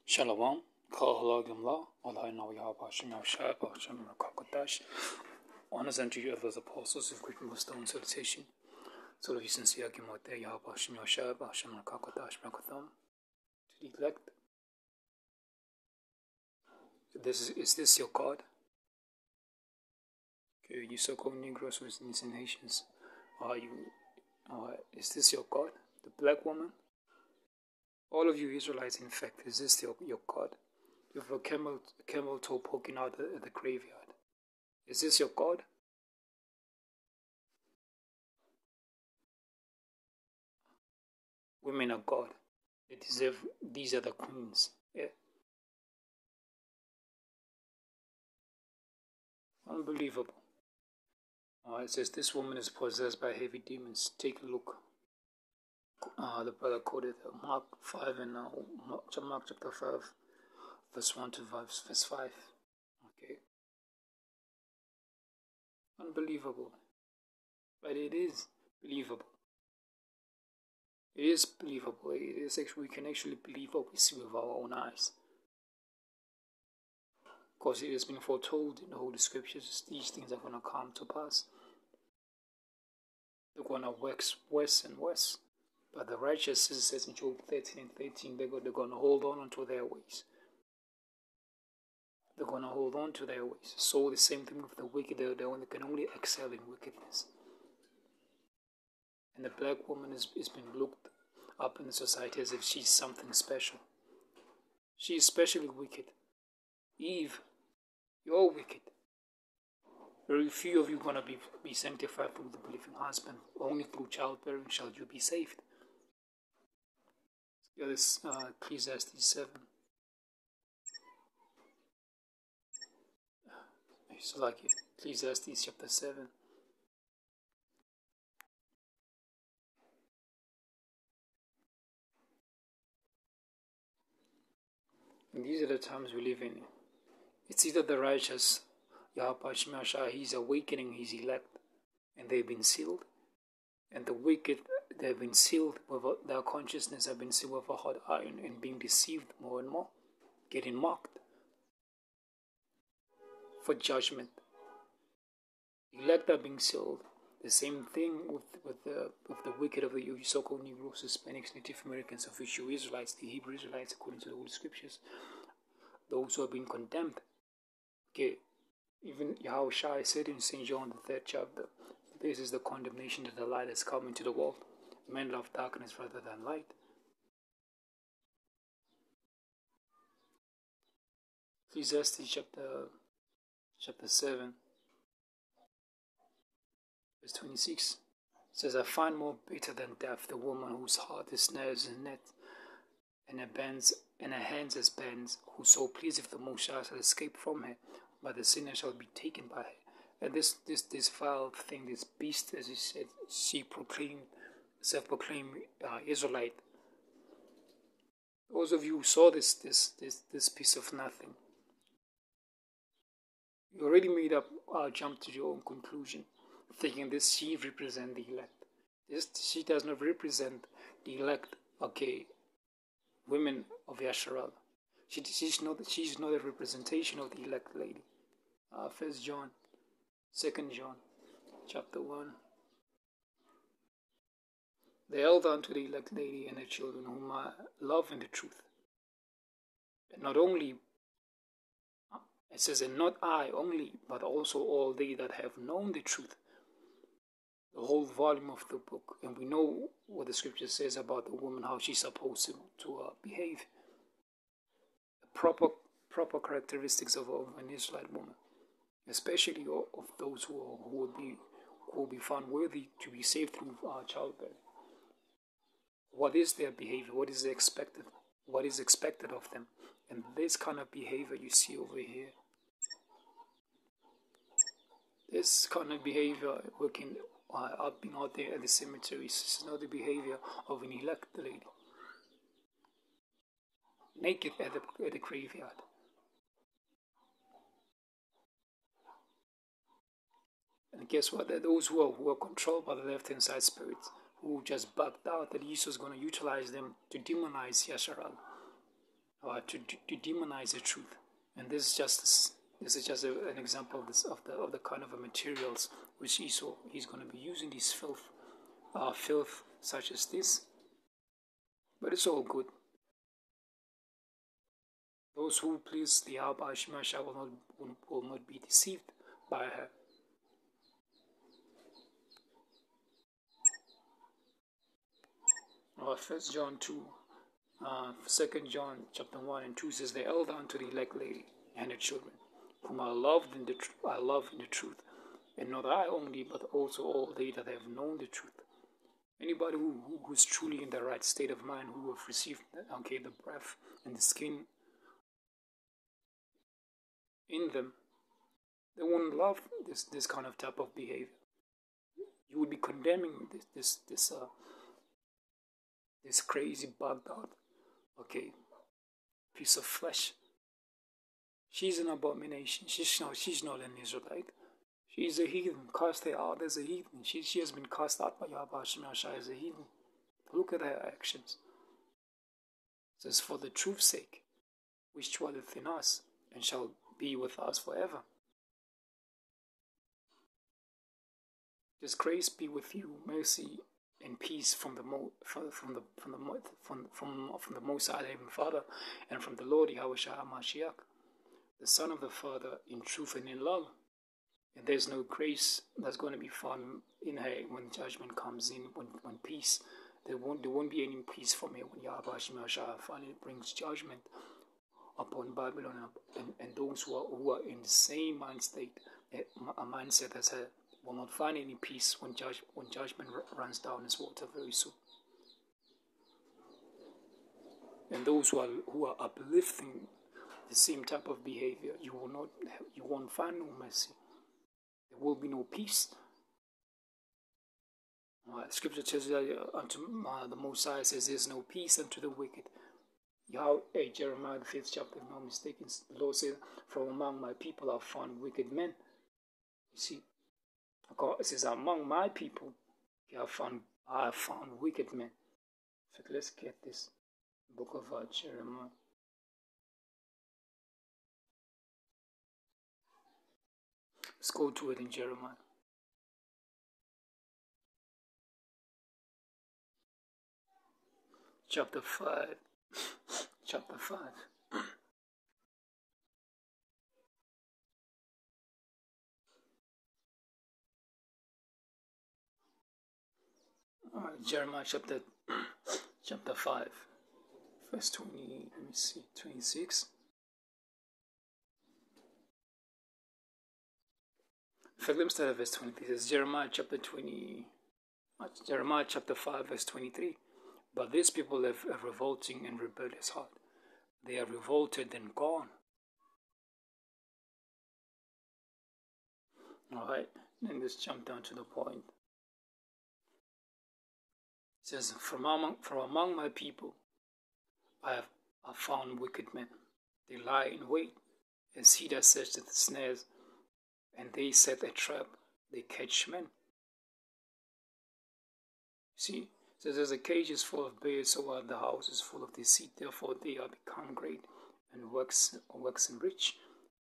Shalom, Kahalagimla, Alhaina Yahawashi, Rawchaa Qadash. Honors unto you, elders, apostles, of great and stone salutation. So that you sincere Gimote, Yahawashi, Rawchaa Qadash, Makatham, to the elect. Is this your God? Okay, you so-called NEGROES with Indian nations. Is this your God? The black woman? All of you Israelites, in fact, is this your God? You have a camel toe poking out at the graveyard. Is this your God? Women are God. They deserve, these are the queens. Yeah. Unbelievable. It says this woman is possessed by heavy demons. Take a look. The brother quoted Mark 5 and Mark chapter 5, verse 1 to verse 5. Okay. Unbelievable. But it is believable. It is believable. It is actually, we can actually believe what we see with our own eyes. Because it has been foretold in the Holy Scriptures, these things are going to come to pass. They're going to wax worse and worse. But the righteous, as it says in Job 13 and 13, they're going to hold on to their ways. They're going to hold on to their ways. So the same thing with the wicked, they can only excel in wickedness. And the black woman is being looked up in the society as if she's something special. She is especially wicked. Eve, you're wicked. Very few of you are going to be sanctified through the believing husband. Only through childbearing shall you be saved. Yeah, this Ecclesiastes 7. It's like it. Ecclesiastes chapter 7. And these are the times we live in. It's either the righteous, Yahawashi, he's awakening his elect, and they've been sealed. And the wicked, they've been sealed, with their consciousness have been sealed with a hot iron and being deceived more and more, getting mocked for judgment. Elect are being sealed. The same thing with the wicked of the so-called Negroes, Hispanics, Native Americans, of which you Israelites, the Hebrew Israelites, according to the Holy Scriptures, those who have been condemned. Okay, even Yahawashi said in St. John the 3rd chapter, this is the condemnation that the light has come into the world. Men love darkness rather than light. Ecclesiastes chapter 7, verse 26 says, I find more bitter than death the woman whose heart is snares and net, and her hands as bands, who so pleaseth the Most High shall escape from her, but the sinner shall be taken by her. And this vile thing, this beast, as he said, she self-proclaimed Israelite. Those of you who saw this piece of nothing, you already made up, jump to your own conclusion, thinking this she represents the elect. She does not represent the elect, okay, women of Yasharal. She's not a representation of the elect lady. 1 John, 2 John, chapter 1. They held on to the elect lady and her children, whom I love in the truth. And not only, it says, and not I only, but also all they that have known the truth. The whole volume of the book. And we know what the scripture says about the woman, how she's supposed to behave. The proper characteristics of an Israelite woman. Especially of those who will be found worthy to be saved through childbearing. What is their behavior? What is expected? What is expected of them? And this kind of behavior you see over here. This kind of behavior working being out there at the cemeteries is not the behavior of an elect lady. Naked at the graveyard. And guess what? There are those who are controlled by the left-hand side spirits, who just bugged out that Esau is going to utilize them to demonize Yasharal. to demonize the truth. And this is just an example of the kind of materials which Esau he's going to be using, these filth such as this. But it's all good. Those who please the Yahawashi will not be deceived by her. First John 2, 2 John chapter 1 and 2 says, the elder unto the elect lady and her children, whom I love in the truth, and not I only, but also all they that have known the truth. Anybody who's truly in the right state of mind, who have received the breath and the skin in them, they won't love this kind of type of behavior. You would be condemning this crazy bugged out, piece of flesh. She's an abomination. She's not an Israelite. She's a heathen. Cast her out as a heathen. She has been cast out by Yahawashi as a heathen. Look at her actions. It says, for the truth's sake, which dwelleth in us, and shall be with us forever. Just grace be with you, mercy and peace from the Most High Heavenly Father, and from the Lord Yahawashi, the Son of the Father, in truth and in love. And there's no grace that's going to be found in her when judgment comes in, when peace. There won't be any peace from her when Yahawashi finally brings judgment upon Babylon and those who are in the same mind state, a mindset as her, will not find any peace when judgment runs down as water very soon. And those who are uplifting the same type of behavior, you won't find no mercy. There will be no peace. Scripture tells you unto the Most High says, there's no peace unto the wicked. Jeremiah the 5th chapter, if I'm not mistaken, the Lord said, from among my people I found wicked men. You see, it says, among my people I have found wicked men. So let's get this book of Jeremiah. Let's go to it in Jeremiah. Chapter 5. Chapter 5. Jeremiah chapter 5, verse 26. In fact, let me start at verse 23. It says Jeremiah chapter 5, verse 23. But these people have a revolting and rebellious heart. They are revolted and gone. Alright, then let's jump down to the point. It says, from among my people I have found wicked men. They lie in wait, as he that searcheth the snares, and they set a trap, they catch men. See, so as the cage is full of bears, so are the houses full of deceit. Therefore they are become great and waxen rich.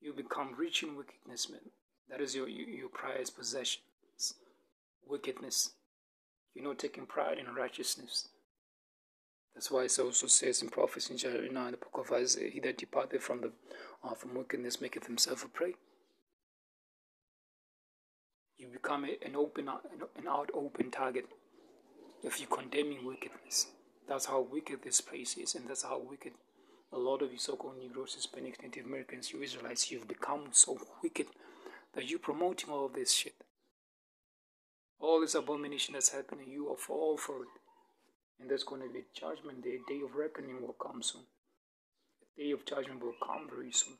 You become rich in wickedness, man. That is your prized possessions. Wickedness. You're not taking pride in righteousness. That's why it also says in prophecy in Jeremiah, the book of Isaiah, he that departed from wickedness maketh himself a prey. You become an open target if you're condemning wickedness. That's how wicked this place is, and that's how wicked a lot of you so-called Negroes, Hispanics, Native Americans, you Israelites, you've become so wicked that you're promoting all of this shit. All this abomination that's happening, you are all for it. And there's going to be a judgment day. A day of reckoning will come soon. A day of judgment will come very soon.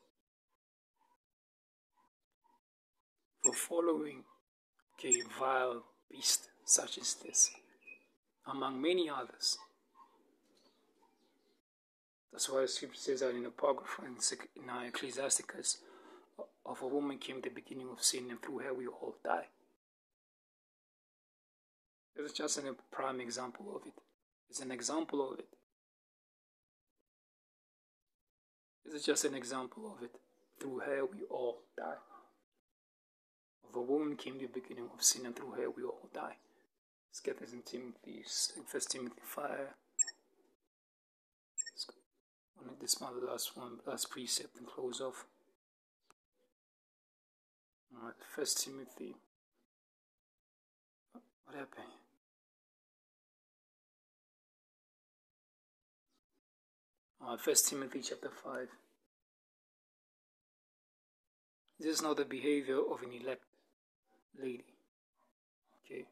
For following a vile beast such as this, among many others. That's why the scripture says that in the Apocrypha in Ecclesiasticus, of a woman came the beginning of sin, and through her we all die. It's just a prime example of it. It's an example of it. This is just an example of it. Through her we all die. Of a woman came the beginning of sin, and through her we all die. Let's get this in Timothy, 1 Timothy 5. This is my last precept and close off. Alright, 1 Timothy. What happened? 1 Timothy chapter 5. This is not the behavior of an elect lady. Okay,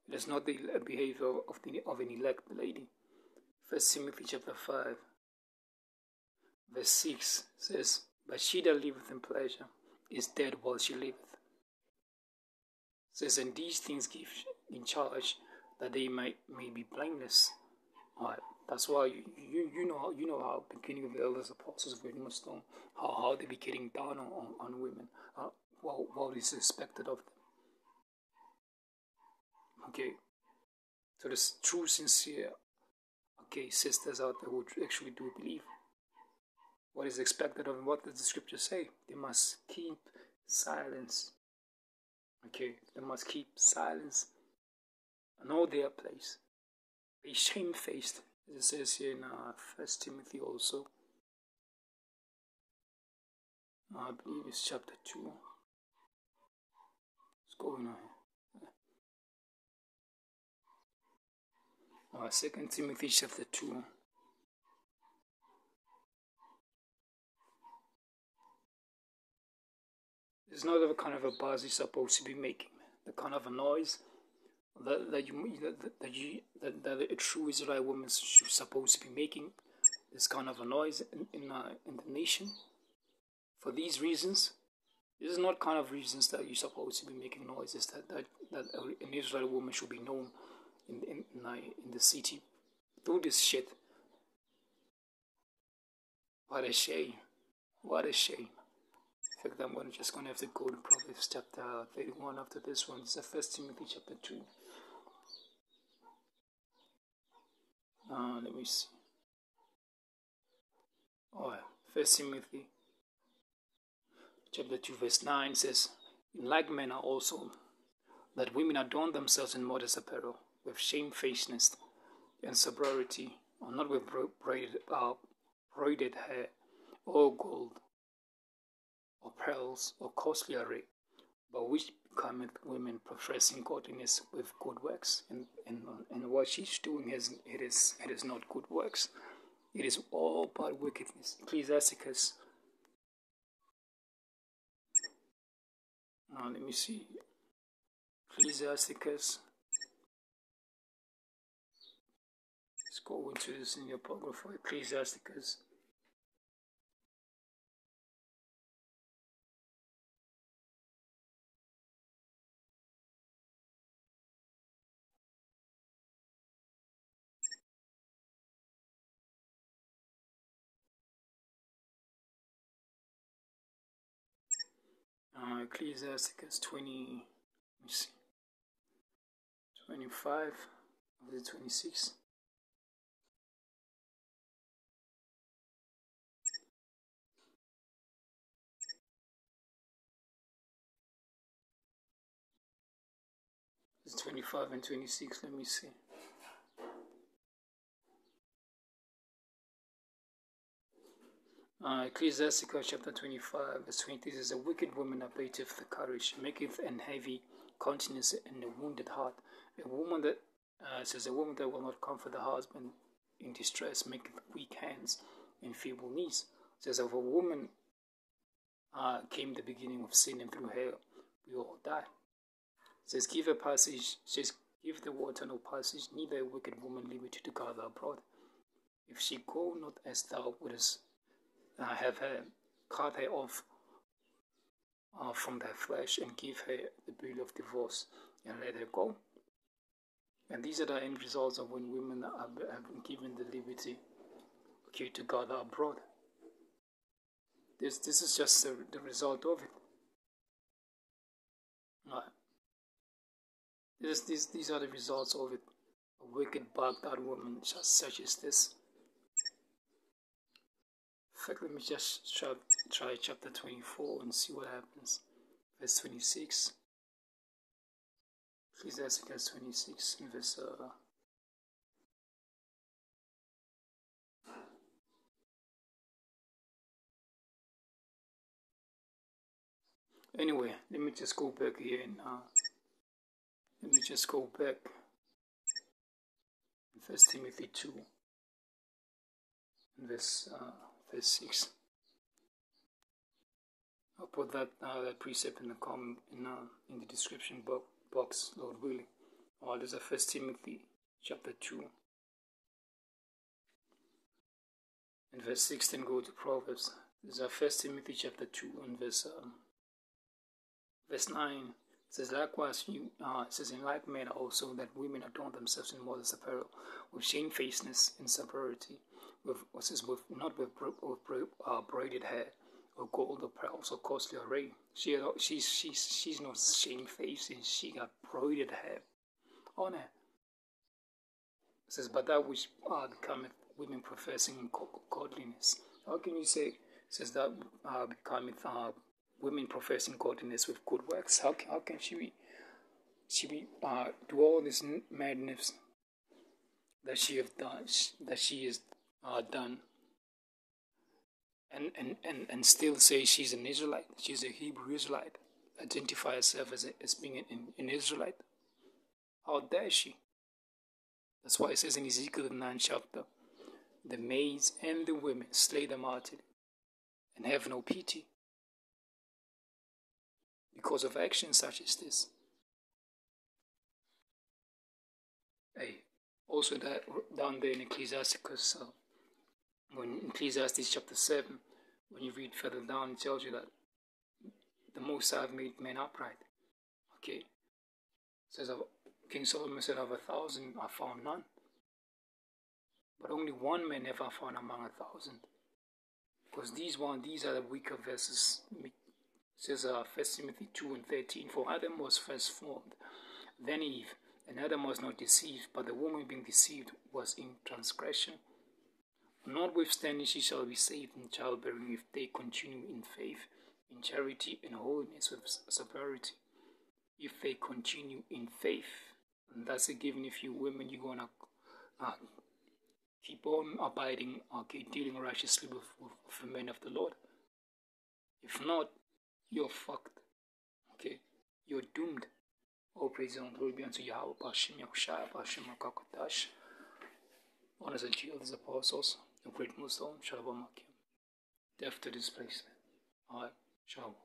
it is not the behavior of an elect lady. 1 Timothy chapter 5, verse 6 says, "But she that liveth in pleasure is dead while she liveth." It says, "And these things give in charge, that they may be blameless." Alright, that's why you know how beginning of the elders apostles very much know how they be getting down on women, what is expected of them. Okay, so there's true, sincere, sisters out there who actually do believe what is expected of them. What does the scripture say? They must keep silence. Okay, they must keep silence and know their place. Be shamefaced, as it says here in 1 Timothy also. I believe it's chapter 2. What's going on here? 2 Timothy chapter 2. It's not the kind of a buzz you're supposed to be making, the kind of a noise that a true Israelite woman should supposed to be making. This kind of a noise in the nation. For these reasons, this is not kind of reasons that you're supposed to be making noises. That an Israelite woman should be known in the city through this shit. What a shame! What a shame! In fact, I'm just gonna have to go to Proverbs chapter 31 after this one. It's 1 Timothy chapter 2. Let me see. 1 Timothy chapter 2 verse 9 says, "In like manner also, that women adorn themselves in modest apparel, with shamefacedness and sobriety, or not with braided hair, or gold, or pearls, or costly array, but which becometh women professing godliness with good works." And what she's doing it is not good works. It is all but wickedness. Ecclesiasticus. Let me see. Ecclesiasticus. Let's go into this in your apocrypha. Ecclesiasticus. Ecclesiasticus 20, let me see, 25, or the 26. It's 25 and 26, let me see. Ecclesiasticus chapter 25, verse 20 says, "A wicked woman abateth the courage, maketh an heavy countenance and a wounded heart." A woman that says, "A woman that will not comfort the husband in distress, maketh weak hands and feeble knees." It says, "Of a woman came the beginning of sin, and through her we all die." It says, "Give a passage." Says, "Give the water no passage, neither a wicked woman liberty to gather abroad. If she go not as thou wouldest have her, cut her off from thy flesh, and give her the bill of divorce, and let her go." And these are the end results of when women have been given the liberty to gather abroad. This is just the result of it. These are the results of it. A wicked, bugged out woman such as this. fact, let me just try chapter 24 and see what happens. Verse 26. Ecclesiastes 26 and verse anyway, let me just go back here and let me just go back in 1 Timothy 2 and verse 6. I'll put that precept in the comment in the description box, Lord willing. There's a 1 Timothy chapter 2 and verse 6. Then go to Proverbs. There's a 1 Timothy chapter 2 and verse 9. It says, likewise, it says, in like manner also, that women adorn themselves in modest apparel, with shamefacedness and severity, not with braided hair, or gold or pearls, or costly array. She's not shamefaced, and she got braided hair on her. It says, but that which becometh women professing godliness. How can you say? It says that becometh women professing godliness with good works. How can she be do all this madness that she has done, and still say she's an Israelite, she's a Hebrew Israelite, identify herself as being an Israelite? How dare she? That's why it says in Ezekiel 9 chapter, the maids and the women slay them heartily and have no pity, because of actions such as this. Hey, also that down there in Ecclesiastes, when Ecclesiastes chapter 7, when you read further down, it tells you that the Most High have made men upright. Okay, it says King Solomon said, of 1,000 I found none, but only one man have I found among 1,000. Because these are the weaker verses. It says 1 Timothy 2 and 13, for Adam was first formed, then Eve, and Adam was not deceived, but the woman being deceived was in transgression. Notwithstanding, she shall be saved in childbearing if they continue in faith, in charity, and holiness with severity. If they continue in faith, and that's a given. If you women, you're gonna keep on abiding, dealing righteously with the men of the Lord. If not, you're fucked. Okay, you're doomed. All praise and glory be unto Yahawah, Rawchaa Qadash. Honors and shield his apostles, the great Muslim, Shalom, death to displacement. Alright, Shalom.